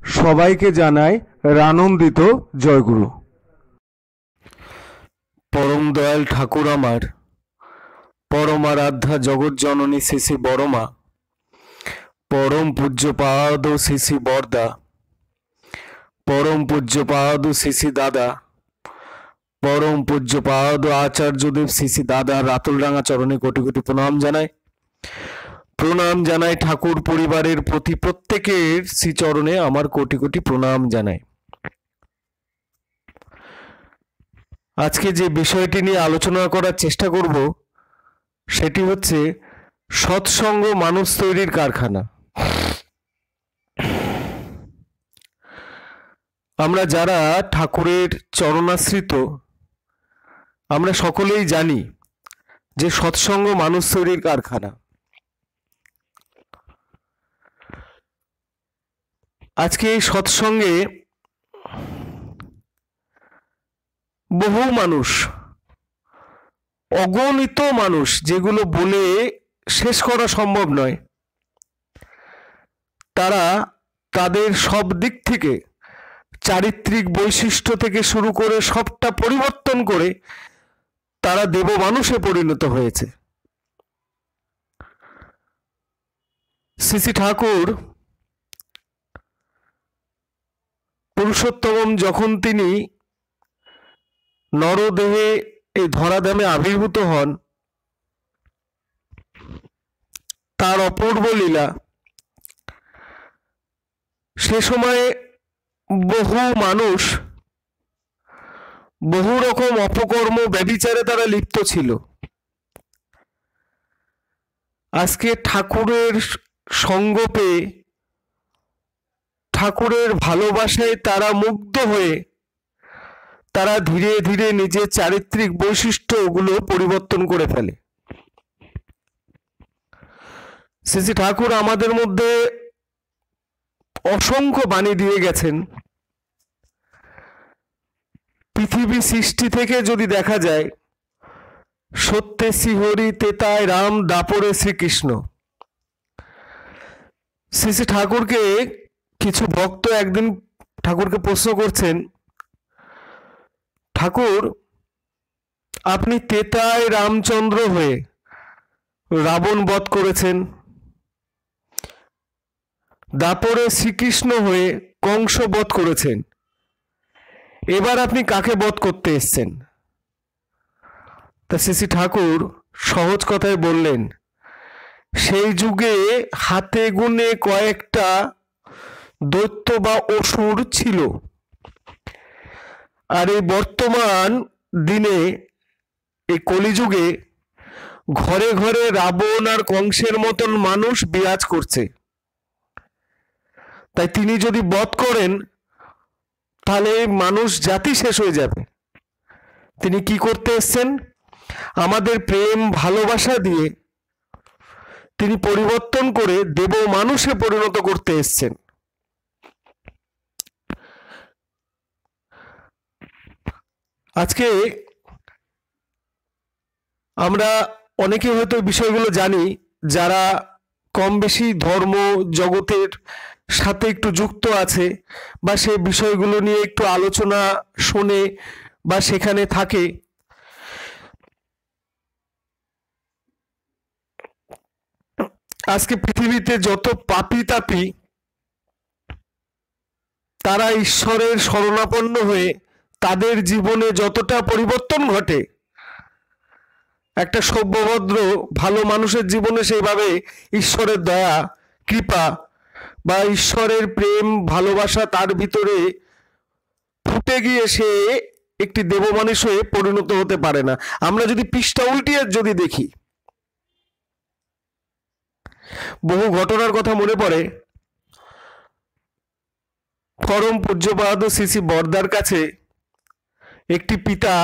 সবাইকে জানাই রানন্দিত জয়গুরু। পরম দয়াল ঠাকুর আমার পরমারাধ্যা জগৎ জননী শ্রী শ্রী বড়মা, পরম পূজ্যপাদ শ্রী শ্রী বরদা, পরম পূজ্যপাদ শ্রী শ্রী দাদা, পরম পূজ্যপাদ আচার্যদেব শ্রী শ্রী দাদা রাতুলডাঙ্গা চরণে কোটি কোটি প্রণাম জানাই। প্রণাম জানাই ঠাকুর পরিবারের প্রতি প্রত্যেকের শ্রীচরণে আমার কোটি কোটি প্রণাম জানাই। আজকে যে বিষয়টি নিয়ে আলোচনা করার চেষ্টা করব সেটি হচ্ছে সৎসঙ্গ মানুষ তৈরির কারখানা। আমরা যারা ঠাকুরের চরণাশ্রিত আমরা সকলেই জানি যে সৎসঙ্গ মানুষ তৈরির কারখানা। আজকে এই সৎসঙ্গে বহু মানুষ, অগণিত মানুষ, যেগুলো বলে শেষ করা সম্ভব নয়, তারা তাদের সব দিক থেকে চারিত্রিক বৈশিষ্ট্য থেকে শুরু করে সবটা পরিবর্তন করে তারা দেব মানুষে পরিণত হয়েছে। শ্রী শ্রী ঠাকুর পুরুষোত্তম যখন তিনি নরদেহে এই ধরাধামে আবির্ভূত হন, তার অপূর্ব লীলা, সে সময়ে বহু মানুষ বহু রকম অপকর্ম ব্যভিচারে তারা লিপ্ত ছিল। আজকে ঠাকুরের সঙ্গ পেয়ে, ঠাকুরের ভালোবাসায় তারা মুগ্ধ হয়ে তারা ধীরে ধীরে নিজের চারিত্রিক বৈশিষ্ট্যগুলো পরিবর্তন করে ফেলে। শ্রী শ্রী ঠাকুর আমাদের মধ্যে অসংখ্য বাণী দিয়ে গেছেন। পৃথিবী সৃষ্টি থেকে যদি দেখা যায়, সত্যে শ্রীহরি, তেতায় রাম, দাপরে শ্রীকৃষ্ণ। শ্রী শ্রী ঠাকুরকে কিছু ভক্ত একদিন ঠাকুরকে প্রশ্ন করছেন, ঠাকুর আপনি তেতায় রামচন্দ্র হয়ে রাবণ বধ করেছেন, দাপরে শ্রীকৃষ্ণ হয়ে কংস বধ করেছেন, এবার আপনি কাকে বধ করতে এসছেন? তা শ্রী শ্রী ঠাকুর সহজ কথায় বললেন, সেই যুগে হাতে গুনে কয়েকটা দৈত্য বা অসুর ছিল, আর এই বর্তমান দিনে এই কলিযুগে ঘরে ঘরে রাবণ আর কংসের মতন মানুষ বিরাজ করছে। তাই তিনি যদি বধ করেন তাহলে মানুষ জাতি শেষ হয়ে যাবে। তিনি কি করতে এসছেন? আমাদের প্রেম ভালোবাসা দিয়ে তিনি পরিবর্তন করে দেব মানুষে পরিণত করতে এসছেন। আজকে আমরা অনেকে হয়তো বিষয়গুলো জানি, যারা কম বেশি ধর্ম জগতের সাথে একটু যুক্ত আছে বা সে বিষয়গুলো নিয়ে একটু আলোচনা শোনে বা সেখানে থাকে। আজকে পৃথিবীতে যত পাপী তাপী তারা ঈশ্বরের শরণাপন্ন হয়ে তাদের জীবনে যতটা পরিবর্তন ঘটে, একটা সভ্যভদ্র ভালো মানুষের জীবনে সেইভাবে ঈশ্বরের দয়া কৃপা বা ঈশ্বরের প্রেম ভালোবাসা তার ভিতরে ফুটে গিয়ে সে একটি দেব মানুষ হয়ে পরিণত হতে পারে না। আমরা যদি পৃষ্ঠা উল্টিয়ে যদি দেখি, বহু ঘটনার কথা মনে পড়ে। পরম পূজ্যপাদ শ্রী শ্রী বরদার কাছে একটি পিতা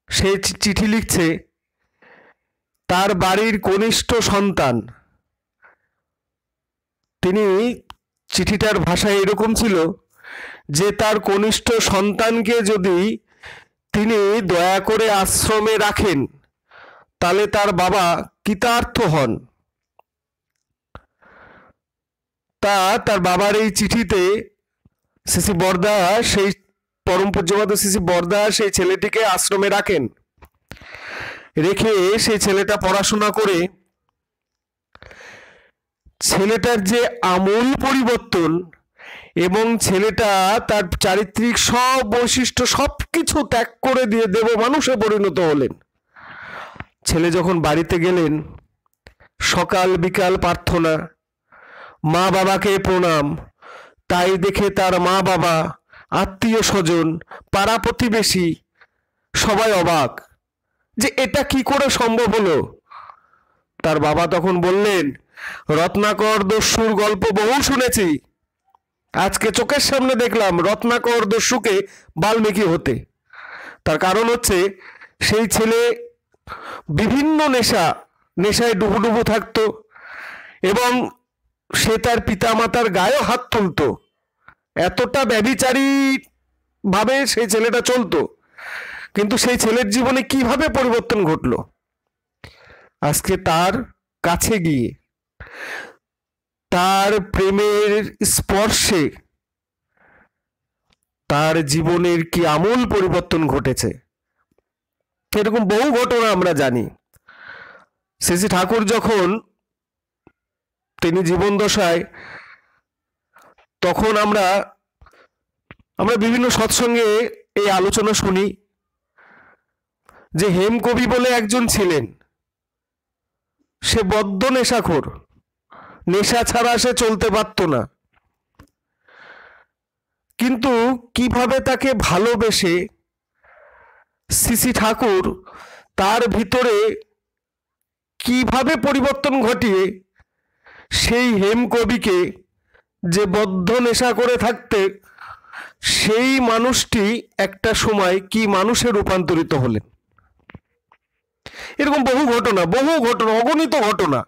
সে চিঠি লিখছে, তার বাড়ির কনিষ্ঠ সন্তান, তিনি চিঠিটার ভাষা এরকম ছিল যে তার কনিষ্ঠ সন্তানকে যদি তিনি দয়া করে আশ্রমে রাখেন তাহলে তার বাবা কৃতার্থ হন। তার বাবার এই চিঠিতে শ্রী বরদা, সেই পরম পূজ্যপাদ শ্রী বরদা সেই ছেলেটিকে আশ্রমে রাখেন, রেখে সেই ছেলেটা পড়াশোনা করে ছেলেটার যে আমূল পরিবর্তন এবং ছেলেটা তার চারিত্রিক সব বৈশিষ্ট্য সবকিছু ত্যাগ করে দিয়ে দেব মানুষে পরিণত হলেন। ছেলে যখন বাড়িতে গেলেন, সকাল বিকাল প্রার্থনা, মা বাবাকে প্রণাম, তাই দেখে তার মা বাবা, আত্মীয় স্বজন, পাড়া প্রতিবেশী সবাই অবাক যে এটা কি করে সম্ভব হলো। তার বাবা তখন বললেন, রত্নাকর দস্যুর গল্প বহু শুনেছি, আজকে চোখের সামনে দেখলাম রত্নাকর দস্যুকে বাল্মীকি হতে। তার কারণ হচ্ছে সেই ছেলে বিভিন্ন নেশায় ডুবুডুবু থাকতো এবং সে তার পিতামাতার গায়েও হাত তুলতো, এতটা ব্যভিচারী ভাবে সেই ছেলেটা চলতো। কিন্তু সেই ছেলের জীবনে কিভাবে পরিবর্তন ঘটলো, আজকে তার কাছে গিয়ে তার প্রেমের স্পর্শে তার জীবনের কি আমূল পরিবর্তন ঘটেছে। এরকম বহু ঘটনা আমরা জানি। শ্রী ঠাকুর যখন তিনি জীবন দশায়, তখন আমরা বিভিন্ন সৎসঙ্গে এই আলোচনা শুনি যে হেমকবি বলে একজন ছিলেন, সে বদ্ধ নেশাখোর, নেশা ছাড়া সে চলতে পারত না। কিন্তু কিভাবে তাকে ভালোবেসে শ্রী ঠাকুর তার ভিতরে কিভাবে পরিবর্তন ঘটিয়ে সেই হেমকবিকে, যে বদ্ধ নেশা করে থাকতে, সেই মানুষটি একটা সময় কি মানুষে রূপান্তরিত হলেন। এরকম বহু ঘটনা, অগণিত ঘটনা।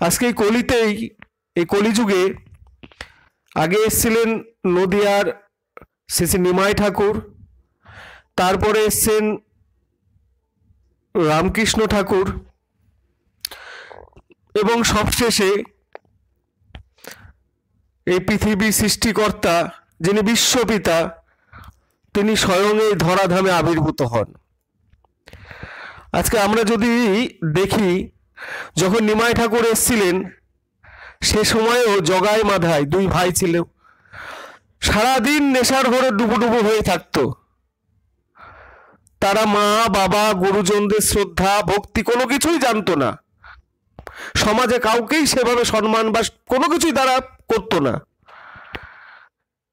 আজকে এই কলিতেই, এই কলিযুগে আগে এসেছিলেন নদিয়ার শ্রী নিমাই ঠাকুর, তারপরে এসছেন রামকৃষ্ণ ঠাকুর, এবং সবশেষে এই পৃথিবী সৃষ্টিকর্তা যিনি বিশ্বপিতা, তিনি স্বয়ং এই ধরাধামে আবির্ভূত হন। আজকে আমরা যদি দেখি, যখন নিমাই ঠাকুর এসেছিলেন সে সময়ও জগাই মাধায় দুই ভাই ছিল, সারাদিন নেশার ঘরে ডুবুডুবু হয়ে থাকতো। তারা মা বাবা গুরুজনদের শ্রদ্ধা ভক্তি কোনো কিছুই জানতো না, সমাজে কাউকেই সেভাবে সম্মান বা কোনো কিছুই তারা করতো না।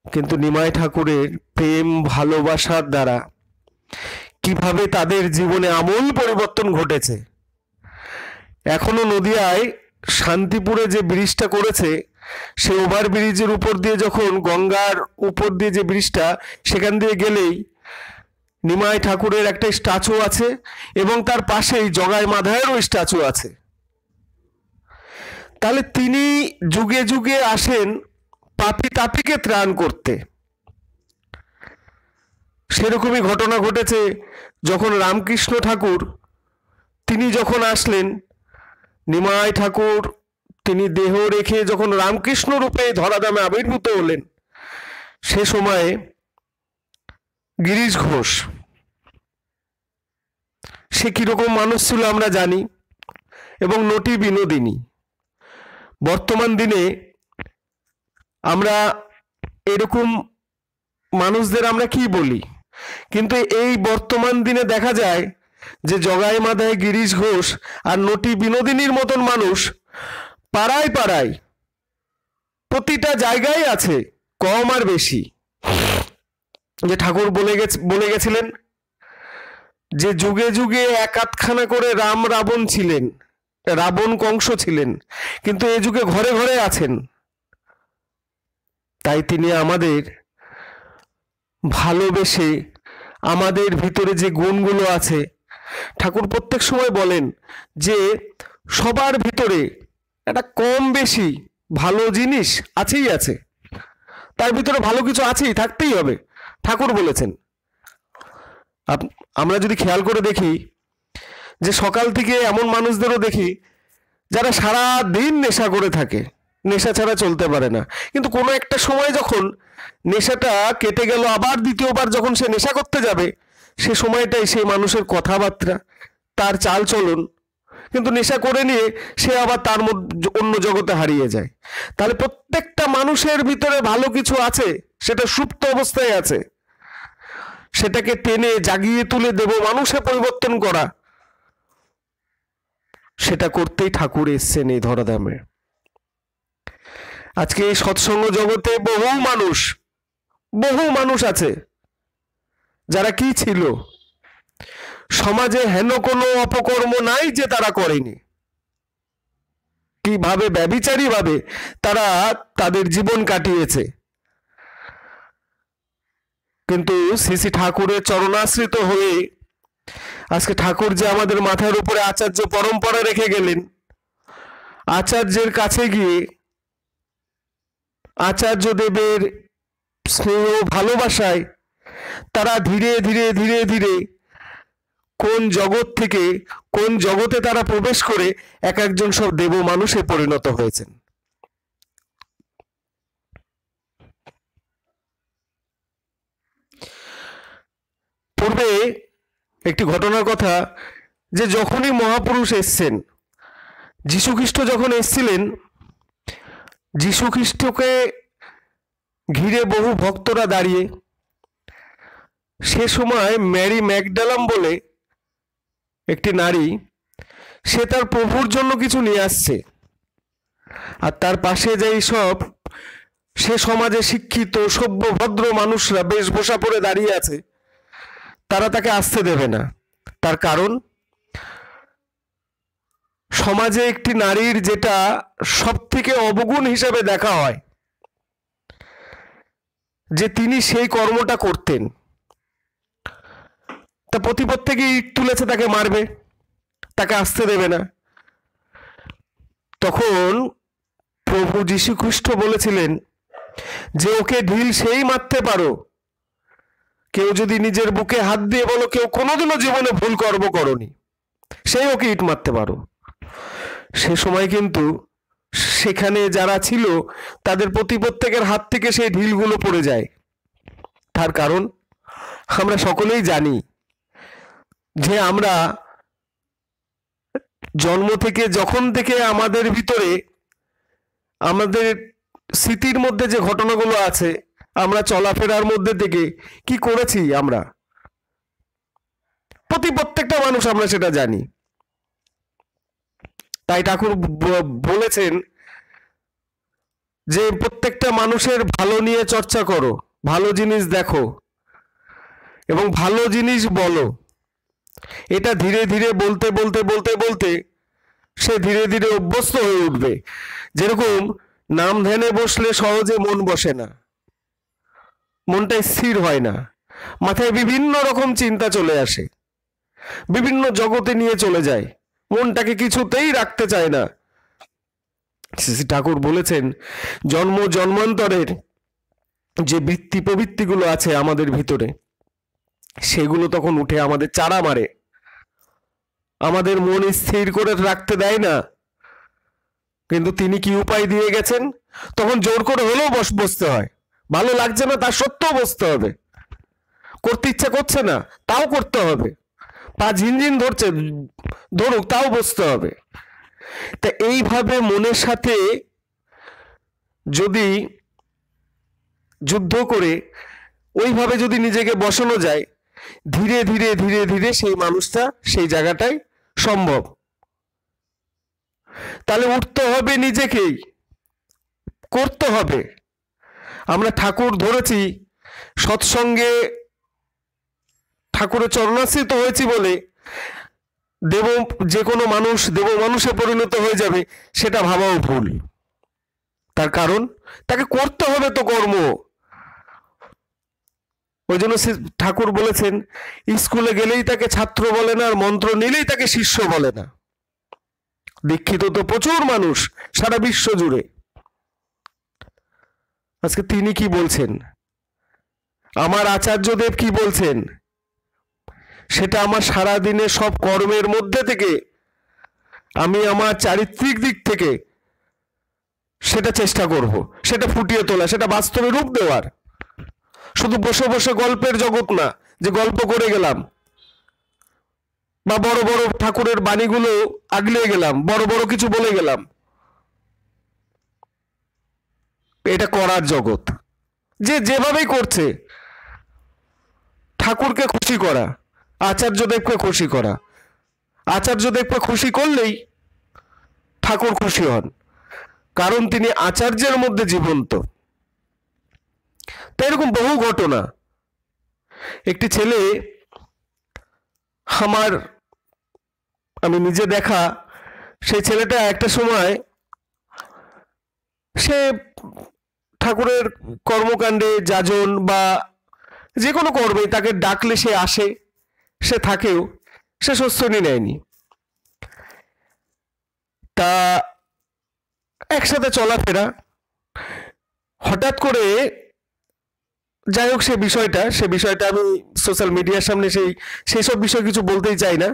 কিন্তু নিমাই ঠাকুরের প্রেম ভালোবাসার দ্বারা কিভাবে তাদের জীবনে আমূল পরিবর্তন ঘটেছে। এখনো নদিয়ায় শান্তিপুরে যে ব্রিজটা করেছে, সে ওভার ব্রিজের উপর দিয়ে, যখন গঙ্গার উপর দিয়ে যে ব্রিজটা, সেখান দিয়ে গেলেই নিমাই ঠাকুরের একটা স্ট্যাচু আছে এবং তার পাশেই জগাই মাধায়েরও স্ট্যাচু আছে। তাহলে তিনি যুগে যুগে আসেন পাপী তাপীকে ত্রাণ করতে। সেরকমই ঘটনা ঘটেছে যখন রামকৃষ্ণ ঠাকুর তিনি যখন আসলেন, নিমাই ঠাকুর তিনি দেহ রেখে যখন রামকৃষ্ণ রূপে ধরাধামে আবির্ভূত হলেন, সে সময়ে গিরিশ ঘোষ সে কিরকম মানুষ ছিল আমরা জানি, এবং নটি বিনোদিনী। বর্তমান দিনে আমরা এরকম মানুষদের আমরা কি বলি, কিন্তু এই বর্তমান দিনে দেখা যায় যে জগাই মাধায় গিরিশ ঘোষ আর নটি বিনোদিনীর মতন মানুষ পাড়ায় পাড়ায় প্রতিটা জায়গায় আছে, কম আর বেশি। যে ঠাকুর বলে গেছিলেন যে যুগে যুগে এক আধখানা করে রাম রাবণ ছিলেন, রাবণ কংস ছিলেন, কিন্তু এ যুগে ঘরে ঘরে আছেন। তাই তিনি আমাদের ভালোবেসে আমাদের ভিতরে যে গুণগুলো আছে, ঠাকুর প্রত্যেক সময় বলেন যে সবার ভিতরে একটা কম বেশি ভালো জিনিস আছেই আছে, তার ভিতরে ভালো কিছু আছেই, থাকতেই হবে, ঠাকুর বলেছেন। আমরা যদি খেয়াল করে দেখি যে সকাল থেকে এমন মানুষদেরও দেখি যারা সারা দিন নেশা করে থাকে, নেশা ছাড়া চলতে পারে না। কিন্তু কোনো একটা সময় যখন নেশাটা কেটে গেল, আবার দ্বিতীয়বার যখন সে নেশা করতে যাবে, সে সময়টাই সেই মানুষের কথাবার্তা, তার চাল চলন, কিন্তু নেশা করে নিয়ে সে আবার তার মধ্যে অন্য জগতে হারিয়ে যায়। তাহলে প্রত্যেকটা মানুষের ভিতরে ভালো কিছু আছে, সেটা সুপ্ত অবস্থায় আছে, সেটাকে টেনে জাগিয়ে তুলে দেব মানুষে পরিবর্তন করা, সেটা করতেই ঠাকুর এসছেন এই ধরাধামে। আজকে এই সৎসঙ্গ জগতে বহু মানুষ আছে যারা কি ছিল, সমাজে হেন কোনো অপকর্ম নাই যে তারা করেনি, কিভাবে ব্যভিচারী ভাবে তারা তাদের জীবন কাটিয়েছে, কিন্তু শ্রী শ্রী ঠাকুরের চরণাশ্রিত হয়ে আজকে ঠাকুর যে আমাদের মাথার উপরে আচার্য পরম্পরা রেখে গেলেন, আচার্যের কাছে গিয়ে আচার্য দেবের স্নেহ ভালোবাসায় তারা ধীরে ধীরে ধীরে ধীরে কোন জগৎ থেকে কোন জগতে তারা প্রবেশ করে এক একজন সব দেব মানুষে পরিণত হয়েছেন। পূর্বে একটি ঘটনার কথা, যে যখনই মহাপুরুষ এসছেন, যীশুখ্রিস্ট যখন এসছিলেন, যীশুখ্রিস্টকে ঘিরে বহু ভক্তরা দাঁড়িয়ে, সে সময় ম্যারি ম্যাকডালাম বলে একটি নারী, সে তার প্রভুর জন্য কিছু নিয়ে আসছে, আর তার পাশে যেই সব সে সমাজে শিক্ষিত সভ্য ভদ্র মানুষরা বেশভূষা পরে দাঁড়িয়ে আছে, তারা তাকে আসতে দেবে না। তার কারণ, সমাজে একটি নারীর যেটা সব থেকে অবগুণ হিসাবে দেখা হয়, যে তিনি সেই কর্মটা করতেন, তা প্রতিপত্তিকে ইট তুলেছে, তাকে মারবে, তাকে আসতে দেবে না। তখন প্রভু যীশু খ্রিস্ট বলেছিলেন যে ওকে ঢিল সেই মারতে পারো, কেউ যদি নিজের বুকে হাত দিয়ে বলো কেউ কোনোদিনও জীবনে ভুল কর্ম করনি, সেই ওকে ইট মারতে পারো। সে সময় কিন্তু সেখানে যারা ছিল তাদের প্রত্যেকের হাত থেকে সেই ঢিলগুলো পড়ে যায়। তার কারণ, আমরা সকলেই জানি যে আমরা জন্ম থেকে যখন থেকে আমাদের ভিতরে আমাদের স্মৃতির মধ্যে যে ঘটনাগুলো আছে, আমরা চলাফেরার মধ্যে থেকে কি করেছি, আমরা প্রত্যেকটা মানুষ আমরা সেটা জানি। তাই ঠাকুর বলেছেন যে প্রত্যেকটা মানুষের ভালো নিয়ে চর্চা করো, ভালো জিনিস দেখো এবং ভালো জিনিস বলো। এটা ধীরে ধীরে বলতে বলতে বলতে বলতে সে ধীরে ধীরে অভ্যস্ত হয়ে উঠবে। যেরকম নাম ধ্যানে বসলে সহজে মন বসে না, মনটা স্থির হয় না, মাথায় বিভিন্ন রকম চিন্তা চলে আসে, বিভিন্ন জগতে নিয়ে চলে যায়, মনটাকে কিছুতেই রাখতে চায় না। শ্রী ঠাকুর বলেছেন, জন্ম জন্মান্তরের যে বৃত্তি প্রবৃত্তিগুলো আছে আমাদের ভিতরে, সেগুলো তখন উঠে আমাদের চারা মারে, আমাদের মন স্থির করে রাখতে দেয় না। কিন্তু তিনি কি উপায় দিয়ে গেছেন, তখন জোর করে হলেও বসতে হয়, ভালো লাগছে না তার সত্ত্বেও বসতে হবে, করতে ইচ্ছা করছে না তাও করতে হবে, পা ঝিনঝিন ধরছে ধরুক তাও বসতে হবে। তা এইভাবে মনের সাথে যদি যুদ্ধ করে ওইভাবে যদি নিজেকে বসানো যায়, ধীরে ধীরে ধীরে ধীরে সেই মানুষটা সেই জায়গাটায় সম্ভব। তাহলে উঠতে হবে, নিজেকেই করতে হবে। আমরা ঠাকুর ধরেছি, সৎসঙ্গে ঠাকুরের চরণাশ্রিত হয়েছি বলে যে কোনো মানুষ দেব মানুষে পরিণত হয়ে যাবে, সেটা ভাবাও ভুল। তার কারণ, তাকে করতে হবে তো কর্ম। ওই জন্য ঠাকুর বলেছেন, স্কুলে গেলেই তাকে ছাত্র বলে না, আর মন্ত্র নিলেই তাকে শিষ্য বলে না। দীক্ষিত তো প্রচুর মানুষ সারা বিশ্ব জুড়ে। আজকে তিনি কি বলছেন, আমার আচার্যদেব কি বলছেন, সেটা আমার সারা দিনে সব কর্মের মধ্যে থেকে আমি আমার চারিত্রিক দিক থেকে সেটা চেষ্টা করব, সেটা ফুটিয়ে তোলা, সেটা বাস্তবে রূপ দেওয়ার। শুধু বসে বসে গল্পের জগৎ না, যে গল্প করে গেলাম বা বড় বড় ঠাকুরের বাণীগুলো আগলিয়ে গেলাম, বড় বড় কিছু বলে গেলাম। এটা করার জগৎ, যে যেভাবেই করছে ঠাকুরকে খুশি করা, আচার্যদেবকে খুশি করা। আচার্যদেবকে খুশি করলেই ঠাকুর খুশি হন, কারণ তিনি আচার্যের মধ্যে জীবন্ত। তো এরকম বহু ঘটনা। একটি ছেলে আমি নিজে দেখা, সেই ছেলেটা একটা সময় সে ঠাকুরের কর্মকাণ্ডে যাজন বা যে কোনো কর্মে তাকে ডাকলে সে আসে, সে থাকেও, সে স্বস্তিনী নেয়নি। তা একসাথে চলাফেরা, হঠাৎ করে যাই হোক, সে বিষয়টা আমি সোশ্যাল মিডিয়ার সামনে সেই সব বিষয় কিছু বলতেই চাই না।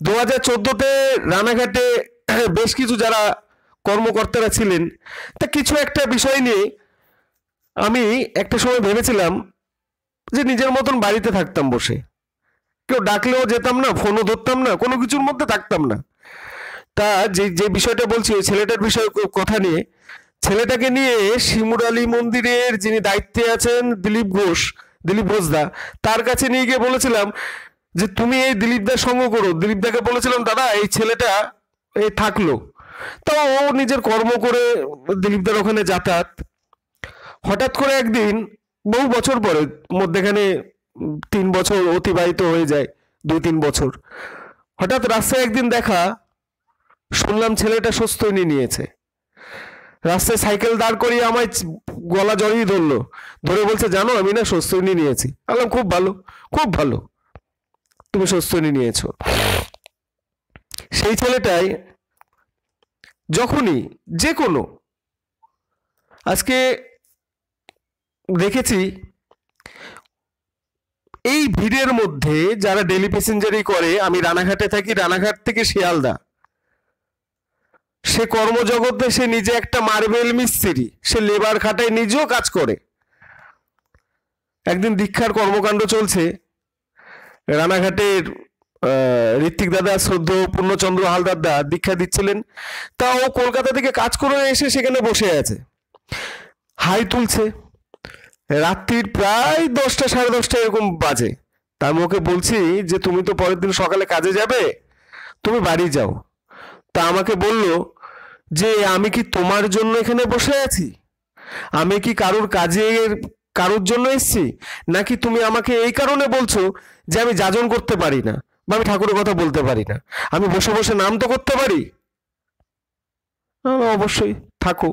2014-তে রানাঘাটে বেশ কিছু যারা কর্মকর্তারা ছিলেন, তা কিছু একটা বিষয় নিয়ে আমি একটা সময় ভেবেছিলাম যে নিজের মতন বাড়িতে থাকতাম বসে, কেউ ডাকলেও যেতাম না, ফোনও ধরতাম না, কোনো কিছুর মধ্যে থাকতাম না। তা যে বিষয়টা বলছি, ওই ছেলেটার বিষয় কথা নিয়ে, ছেলেটাকে নিয়ে শিমুরালী মন্দিরের যিনি দায়িত্বে আছেন দিলীপ ঘোষদা, তার কাছে নিয়ে গিয়ে বলেছিলাম যে তুমি এই দিলীপদার সঙ্গ করো। দিলীপদাকে বলেছিলাম দাদা এই ছেলেটা এই থাকলো, তো ও নিজের কর্ম করে দিলীপদার ওখানে যাতায়াত। হঠাৎ করে একদিন, বহু বছর পরে, মধ্যেখানে 3 বছর অতিবাহিত হয়ে যায়, 2-3 বছর, হঠাৎ রাস্তায় একদিন দেখা, শুনলাম ছেলেটা স্বস্তিনী নিয়েছে। রাস্তায় সাইকেল দাঁড় করিয়ে আমায় গলা জড়িয়ে ধরলো, ধরে বলছে জানো আমি না স্বস্তিনী নিয়েছি। বললাম খুব ভালো, খুব ভালো, তুমি স্বস্তিনী নিয়েছো। সেই ছেলেটাই যখনই যে কোনো, আজকে দেখেছি এই ভিড়ের মধ্যে যারা ডেলি প্যাসেঞ্জারি করে, আমি রানাঘাটে থাকি, রানাঘাট থেকে শিয়ালদা, সে কর্মজগতে সে নিজে একটা মার্বেল মিস্ত্রি, সে লেবার খাটায়, নিজেও কাজ করে। একদিন দীক্ষার কর্মকাণ্ড চলছে, রানাঘাটের ঋত্বিক দাদা, শ্রদ্ধেয় পূর্ণচন্দ্র হালদার দা দীক্ষা দিচ্ছিলেন। তা ও কলকাতা থেকে কাজ করে এসে সেখানে বসে আছে, হাই তুলছে। রাত্রির প্রায় 10টা, 10:30 এরকম বাজে। তার মুখে বলছি যে তুমি তো পরের দিন সকালে কাজে যাবে, তুমি বাড়ি যাও। তা আমাকে বলল যে আমি কি তোমার জন্য এখানে বসে আছি? আমি কি কারোর জন্য এসছি? নাকি তুমি আমাকে এই কারণে বলছো যে আমি যাজন করতে পারি না বা আমি ঠাকুরের কথা বলতে পারি না? আমি বসে বসে নাম তো করতে পারি। অবশ্যই, থাকো।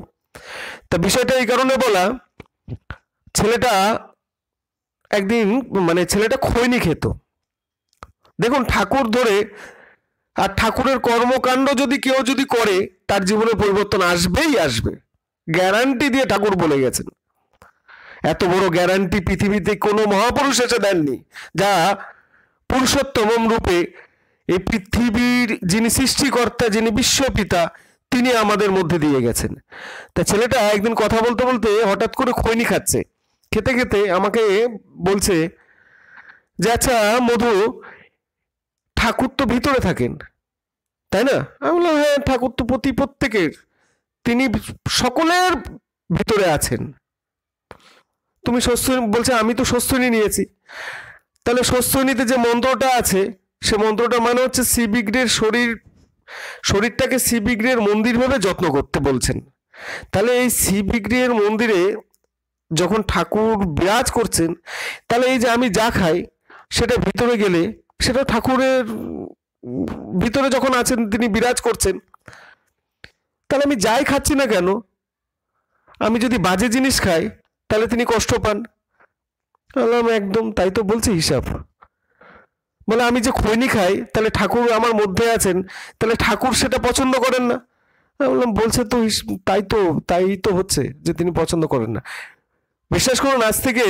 তা বিষয়টা এই কারণে বলা, ছেলেটা একদিন, ছেলেটা খৈনি খেত। দেখুন, ঠাকুর ধরে আর ঠাকুরের কর্মকাণ্ড কেউ যদি করে, তার জীবনে পরিবর্তন আসবেই আসবে, গ্যারান্টি দিয়ে ঠাকুর বলে গেছেন। এত বড় গ্যারান্টি পৃথিবীতে কোনো মহাপুরুষ এসে দেননি, যা পুরুষোত্তম রূপে এই পৃথিবীর যিনি সৃষ্টিকর্তা, যিনি বিশ্বপিতা, তিনি আমাদের মধ্যে দিয়ে গেছেন। তা ছেলেটা একদিন কথা বলতে বলতে হঠাৎ করে খৈনি খাচ্ছে, খেতে খেতে আমাকে বলছে যে আচ্ছা মধু, ঠাকুর তো ভিতরে থাকেন তাই না? আমি বললাম হ্যাঁ, ঠাকুর তো প্রত্যেকের, তিনি সকলের ভিতরে আছেন। তুমি বলছে আমি তো স্বস্তিনী নিয়েছি। তাহলে স্বস্তিনীতে যে মন্ত্রটা আছে, সে মন্ত্রটা মানে হচ্ছে শ্রীবিগ্রহের শরীরটাকে শ্রীবিগ্রহের মন্দির ভেবে যত্ন করতে বলছেন। তাহলে এই শ্রীবিগ্রহের মন্দিরে যখন ঠাকুর বিরাজ করছেন, তাহলে এই যে আমি যা খাই সেটা ভিতরে গেলে, সেটা ঠাকুরের ভিতরে যখন আছেন, তিনি বিরাজ করছেন, তাহলে আমি যাই খাচ্ছি না কেন, আমি যদি বাজে জিনিস খাই তাহলে তিনি কষ্ট পান। বললাম একদম তাই তো বলছে হিসাব। বলে আমি যে খৈনি খাই, তাহলে ঠাকুর আমার মধ্যে আছেন, তাহলে ঠাকুর সেটা পছন্দ করেন না। বললাম বলছে তো তাই তো হচ্ছে যে তিনি পছন্দ করেন না। বিশ্বাস করুন, আজ থেকে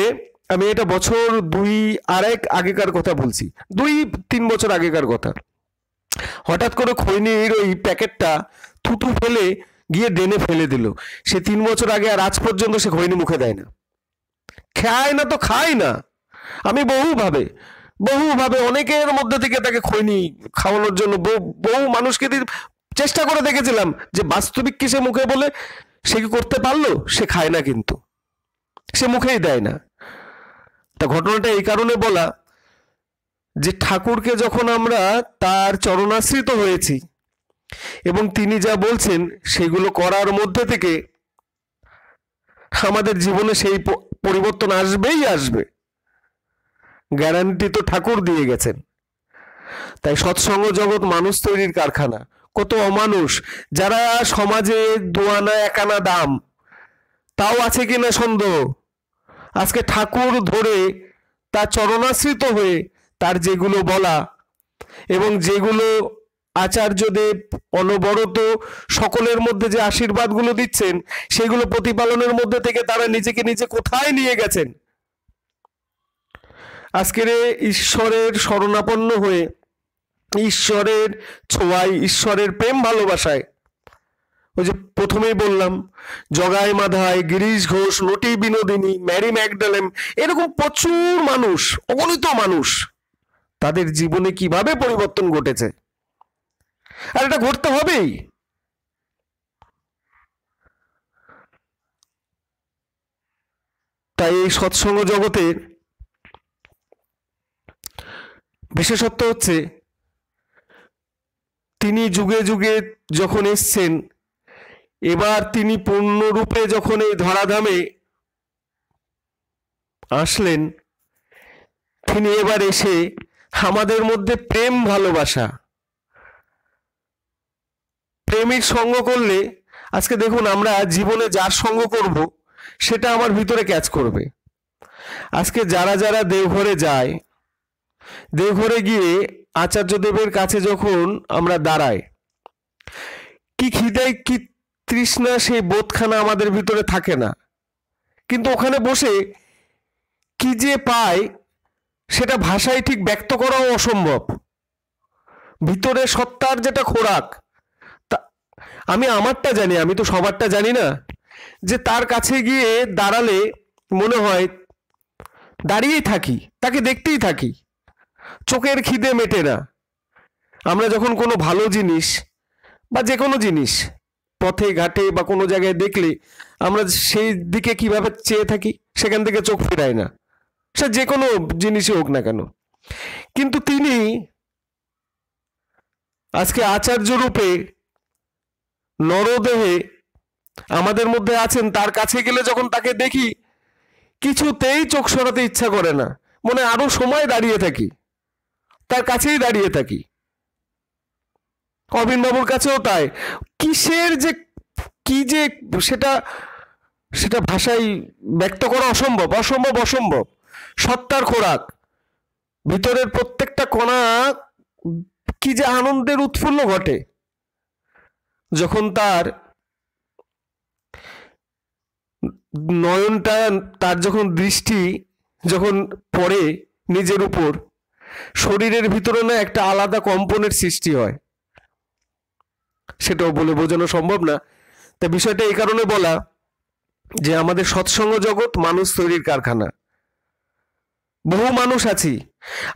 আমি এটা বছর 2-2.5 আগেকার কথা বলছি, 2-3 বছর আগেকার কথা। হঠাৎ করে খৈনির ওই প্যাকেটটা থুতু ফেলে গিয়ে ড্রেনে ফেলে দিল। সে 3 বছর আগে আর আজ পর্যন্ত সে খৈনি মুখে দেয় না, খায় না তো খায় না। আমি বহুভাবে অনেকের মধ্যে থেকে তাকে খৈনি খাওয়ানোর জন্য বহু মানুষকে চেষ্টা করে দেখেছিলাম, যে বাস্তবিক কি সে মুখে বলে সে কি করতে পারলো? সে খায় না, কিন্তু সে মুখেই দেয় না। তা ঘটনাটা এই কারণে বলা, যে ঠাকুরকে যখন আমরা তার চরণাশ্রিত হয়েছি এবং তিনি যা বলছেন সেগুলো করার মধ্যে থেকে আমাদের জীবনে সেই পরিবর্তন আসবেই আসবে, গ্যারান্টি তো ঠাকুর দিয়ে গেছেন। তাই সৎসঙ্গ জগৎ মানুষ তৈরির কারখানা। কত অমানুষ যারা সমাজে 2 আনা 1 আনা দাম, তাও আছে কিনা সন্দেহ, আজকে ঠাকুর ধরে তার চরণাশ্রিত হয়ে তার যেগুলো বলা এবং যেগুলো আচার্যদেব অনবরত সকলের মধ্যে যে আশীর্বাদগুলো দিচ্ছেন সেগুলো প্রতিপালনের মধ্যে থেকে তারা নিজেকে নিজে কোথায় নিয়ে গেছেন। আজকের ঈশ্বরের শরণাপন্ন হয়ে, ঈশ্বরের ছোঁয়ায়, ঈশ্বরের প্রেম ভালোবাসায়, ওই যে প্রথমেই বললাম জগাই মাধাই, গিরিশ ঘোষ, নটি বিনোদিনী, ম্যারি ম্যাকডালেম, এরকম প্রচুর মানুষ, অগণিত মানুষ, তাদের জীবনে কিভাবে পরিবর্তন ঘটেছে। আর এটা ঘটতে হবেই। তাই এই সৎসঙ্গ জগতের বিশেষত্ব হচ্ছে তিনি যুগে যুগে যখন এসছেন, এবার তিনি পূর্ণরূপে যখন এই ধরাধামে আসলেন, তিনি এবার এসে আমাদের মধ্যে প্রেম ভালোবাসা, প্রেমিক সঙ্গ করলে, আজকে দেখুন আমরা জীবনে যার সঙ্গ করব সেটা আমার ভিতরে ক্যাচ করবে। আজকে যারা যারা দেওঘরে যায়, দেওঘরে গিয়ে আচার্যদেবের কাছে যখন আমরা দাঁড়াই, কি খিদায় কি তৃষ্ণা সেই বোধখানা আমাদের ভিতরে থাকে না, কিন্তু ওখানে বসে কি যে পাই সেটা ভাষায় ঠিক ব্যক্ত করাও অসম্ভব। ভিতরে সত্তার যেটা খোরাক, আমি আমারটা জানি, আমি তো সবারটা জানি না, যে তার কাছে গিয়ে দাঁড়ালে মনে হয় দাঁড়িয়েই থাকি, তাকে দেখতেই থাকি, চোখের খিদে মেটে না। আমরা যখন কোনো ভালো জিনিস বা যে কোনো জিনিস পথে ঘাটে বা কোনো জায়গায় দেখলে আমরা সেই দিকে কিভাবে চেয়ে থাকি, সেখান থেকে চোখ ফেরাই না, সে যে কোনো জিনিসই হোক না কেন। কিন্তু তিনি আজকে আচার্য রূপে নরদেহে আমাদের মধ্যে আছেন। তার কাছে গেলে যখন তাকে দেখি কিছুতেই চোখ সরাতে ইচ্ছা করে না, মনে আরো সময় দাঁড়িয়ে থাকি, তার কাছেই দাঁড়িয়ে থাকি। অবিনবাবুর কাছেও তাই। কিসের যে কি যে সেটা সেটা ভাষায় ব্যক্ত করা অসম্ভব, অসম্ভব, অসম্ভব। সত্তার খোরাক, ভিতরের প্রত্যেকটা কণা কি যে আনন্দের উৎফুল্ল ঘটে যখন তার নয়নটা, তার যখন দৃষ্টি যখন পড়ে নিজের উপর, শরীরের ভিতরে না একটা আলাদা কম্পনের সৃষ্টি হয়, সেটাও বলে বোঝানো সম্ভব না। তা বিষয়টা এই কারণে বলা যে আমাদের সৎসঙ্গ জগৎ মানুষ তৈরির কারখানা। বহু মানুষ আছি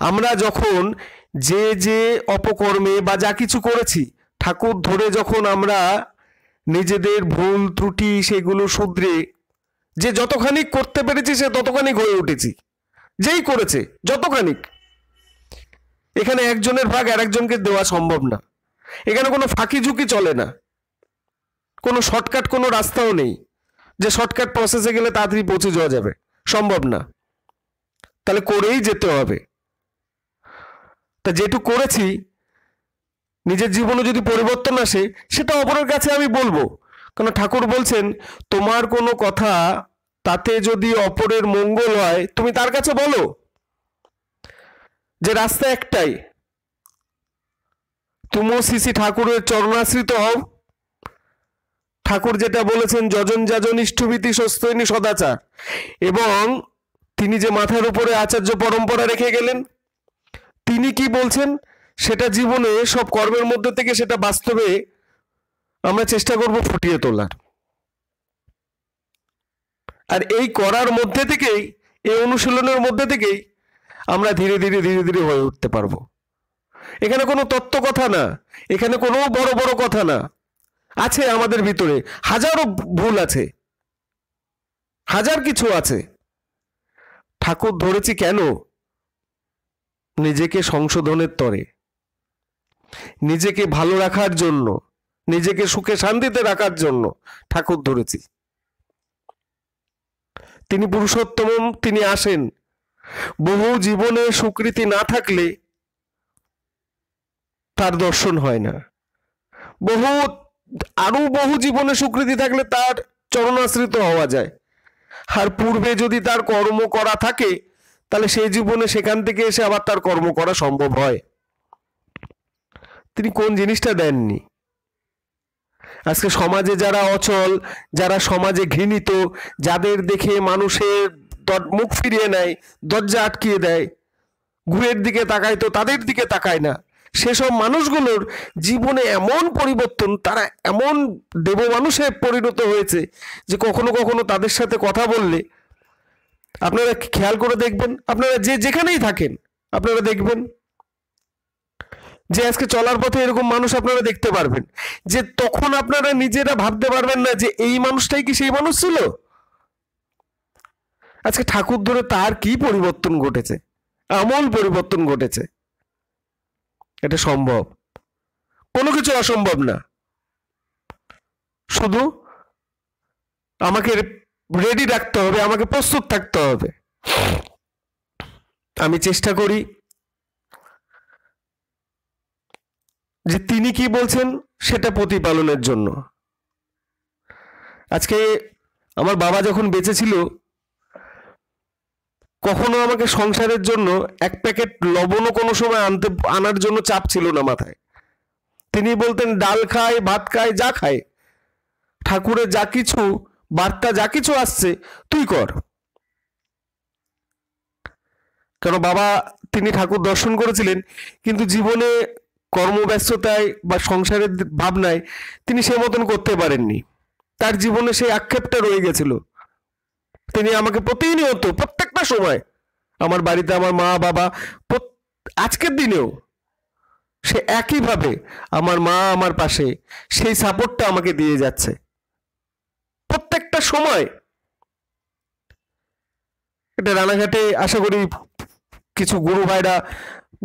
আমরা, যখন যে যে অপকর্মে বা যা কিছু করেছি ঠাকুর ধরে যখন আমরা নিজেদের ভুল ত্রুটি সেগুলো শুধরে, যে যতখানি করতে পেরেছি সে ততখানি হয়ে উঠেছি, যেই করেছে যতখানি। এখানে একজনের ভাগ আর একজনকে দেওয়া সম্ভব না, এখানে কোনো ফাঁকি ঝুঁকি চলে না, কোনো শর্টকাট কোনো রাস্তাও নেই যে শর্টকাট প্রসেসে গেলে তাড়াতাড়ি পৌঁছে যাওয়া যাবে, সম্ভব না। তাহলে করেই যেতে হবে। তা যেটুকু করেছি নিজের জীবনে যদি পরিবর্তন আসে সেটা অপরের কাছে আমি বলবো, কারণ ঠাকুর বলছেন তোমার কোনো কথা তাতে যদি অপরের মঙ্গল হয় তুমি তার কাছে বলো। যে রাস্তা একটাই, তুমিও শ্রী ঠাকুরের চরণাশ্রিত হও। ঠাকুর যেটা বলেছেন যজন যাজন ইষ্টভীতি স্বস্তিনী সদাচার, এবং তিনি যে মাথার উপরে আচার্য পরম্পরা রেখে গেলেন, তিনি কি বলছেন সেটা জীবনে সব কর্মের মধ্যে থেকে সেটা বাস্তবে আমরা চেষ্টা করব ফুটিয়ে তোলার। আর এই করার মধ্যে থেকেই, এই অনুশীলনের মধ্যে থেকেই আমরা ধীরে ধীরে ধীরে ধীরে হয়ে উঠতে পারবো। এখানে কোনো তত্ত্ব কথা না, এখানে কোনো বড় বড় কথা না। আছে আমাদের ভিতরে হাজারো ভুল আছে, হাজার কিছু আছে। ঠাকুর ধরেছি কেন? নিজেকে সংশোধনের তরে, নিজেকে ভালো রাখার জন্য, নিজেকে সুখে শান্তিতে রাখার জন্য ঠাকুর ধরেছি। তিনি পুরুষোত্তম, তিনি আসেন। বহু জীবনে সুকৃতি না থাকলে তার দর্শন হয় না। আরো বহু জীবনে সুকৃতি থাকলে তার চরণাশ্রিত হওয়া যায়। আর পূর্বে যদি তার কর্ম করা থাকে, তাহলে সেই জীবনে সেখান থেকে এসে আবার তার কর্ম করা সম্ভব হয়। তিনি কোন জিনিসটা দেননি? আজকে সমাজে যারা অচল, যারা সমাজে ঘৃণিত, যাদের দেখে মানুষের মুখ ফিরিয়ে নেয়, দরজা আটকিয়ে দেয়, ঘুরের দিকে তাকায় তো তাদের দিকে তাকায় না, সেসব মানুষগুলোর জীবনে এমন পরিবর্তন, তারা এমন দেব মানুষে পরিণত হয়েছে যে কখনো কখনো তাদের সাথে কথা বললে আপনারা খেয়াল করে দেখবেন, আপনারা যে যেখানেই থাকেন আপনারা দেখবেন যে আজকে চলার পথে এরকম মানুষ আপনারা দেখতে পারবেন যে তখন আপনারা নিজেরা ভাবতে পারবেন না যে এই মানুষটাই কি সেই মানুষ ছিল। আজকে ঠাকুর ধরে তার কি পরিবর্তন ঘটেছে, আমূল পরিবর্তন ঘটেছে। এটা সম্ভব, কোনো কিছু অসম্ভব না। শুধু আমাকে রেডি রাখতে হবে, আমাকে প্রস্তুত থাকতে হবে। আমি চেষ্টা করি যে তিনি কি বলছেন সেটা প্রতিপালনের জন্য। আজকে আমার বাবা যখন বেঁচে ছিল, কখনো আমাকে সংসারের জন্য এক প্যাকেট লবণও কোনো সময় আনার জন্য চাপ ছিল না মাথায়। তিনি বলতেন ডাল খায়, ভাত খায়, যা খায়, ঠাকুরের যা কিছু বার্তা, যা কিছু আসছে তুই কর। কেন বাবা তিনি ঠাকুর দর্শন করেছিলেন, কিন্তু জীবনে কর্মব্যস্ততায় বা সংসারের ভাবনায় তিনি সে মতন করতে পারেননি। তার জীবনে সেই আক্ষেপটা রয়ে গেছিল। তিনি আমাকে প্রতিনিয়ত, প্রত্যেকটা সময় আমার বাড়িতে আমার মা বাবা, আজকের দিনেও সে একইভাবে আমার মা আমার পাশে সেই সাপোর্টটা আমাকে দিয়ে যাচ্ছে প্রত্যেকটা সময়। এটা রানাঘাটে আশা করি কিছু গুরু ভাইরা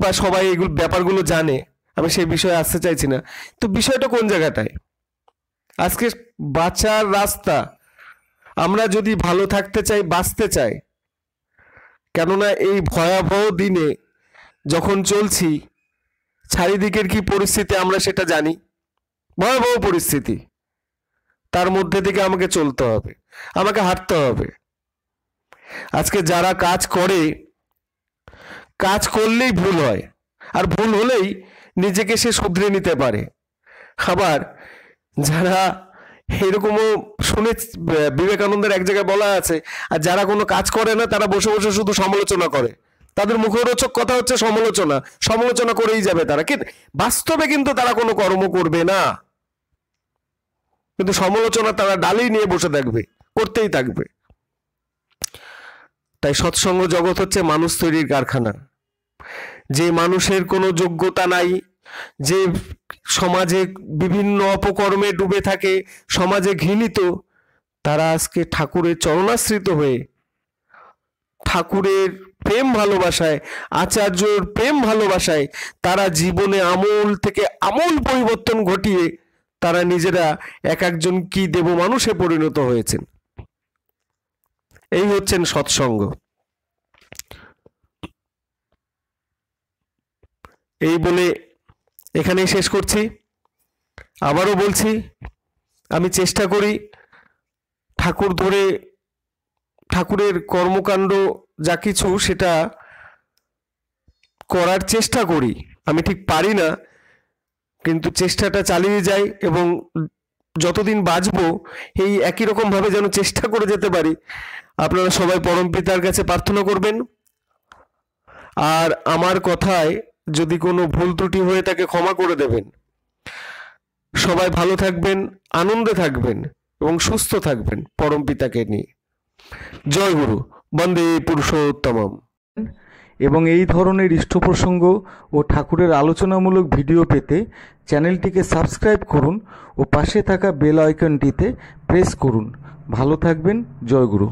বা সবাই এগুলো ব্যাপারগুলো জানে, আমি সেই বিষয়ে আসতে চাইছি না। তো বিষয়টা কোন জায়গাটায়? আজকে বাঁচার রাস্তা, আমরা যদি ভালো থাকতে চাই, বাঁচতে চাই, কেননা এই ভয়াবহ দিনে যখন চলছি, চারিদিকের কি পরিস্থিতি আমরা সেটা জানি, ভয়াবহ পরিস্থিতি। তার মধ্যে থেকে আমাকে চলতে হবে, আমাকে হাঁটতে হবে। আজকে যারা কাজ করে, কাজ করলেই ভুল হয়, আর ভুল হলেই নিজেকে সে শুধরে নিতে পারে। আবার যারা এরকমও শুনে, বিবেকানন্দের এক জায়গায় বলা আছে, আর যারা কোনো কাজ করে না তারা বসে বসে শুধু সমালোচনা করে। তাদের মুখরোচক কথা হচ্ছে সমালোচনা, সমালোচনা করেই যাবে তারা, কিন্তু বাস্তবে কিন্তু তারা কোনো কর্ম করবে না, কিন্তু সমালোচনা তারা ডালেই নিয়ে বসে থাকবে, করতেই থাকবে। তাই সৎসঙ্গ জগৎ হচ্ছে মানুষ তৈরির কারখানা। যে মানুষের কোনো যোগ্যতা নাই, যে সমাজে বিভিন্ন অপকর্মে ডুবে থাকে, সমাজে ঘৃণিত, তারা আজকে ঠাকুরের চরণাশ্রিত হয়ে, ঠাকুরের প্রেম ভালোবাসায়, আচার্যর প্রেম ভালোবাসায় তারা জীবনে আমূল থেকে আমূল পরিবর্তন ঘটিয়ে তারা নিজেরা এক একজন কি দেব মানুষে পরিণত হয়েছেন। এই হচ্ছেন সৎসঙ্গ। এই বলে এখানেই শেষ করছি। আবারও বলছি, আমি চেষ্টা করি ঠাকুর ধরে, ঠাকুরের কর্মকাণ্ড যা কিছু সেটা করার চেষ্টা করি। আমি ঠিক পারি না, কিন্তু চেষ্টাটা চালিয়ে যাই, এবং যতদিন বাঁচবো এই একই রকম ভাবে যেন চেষ্টা করে যেতে পারি। আপনারা সবাই পরম পিতার কাছে প্রার্থনা করবেন। আর আমার কথায় যদি কোনো ভুল ত্রুটি হয়ে থাকে ক্ষমা করে দেবেন। সবাই ভালো থাকবেন, আনন্দে থাকবেন এবং সুস্থ থাকবেন পরম পিতাকে নিয়ে। জয় গুরু, বন্দে পুরুষোত্তমম। এবং এই ধরনের ইষ্ট প্রসঙ্গ ও ঠাকুরের আলোচনামূলক ভিডিও পেতে চ্যানেলটিকে সাবস্ক্রাইব করুন ও পাশে থাকা বেল আইকনটিতে প্রেস করুন। ভালো থাকবেন। জয় গুরু।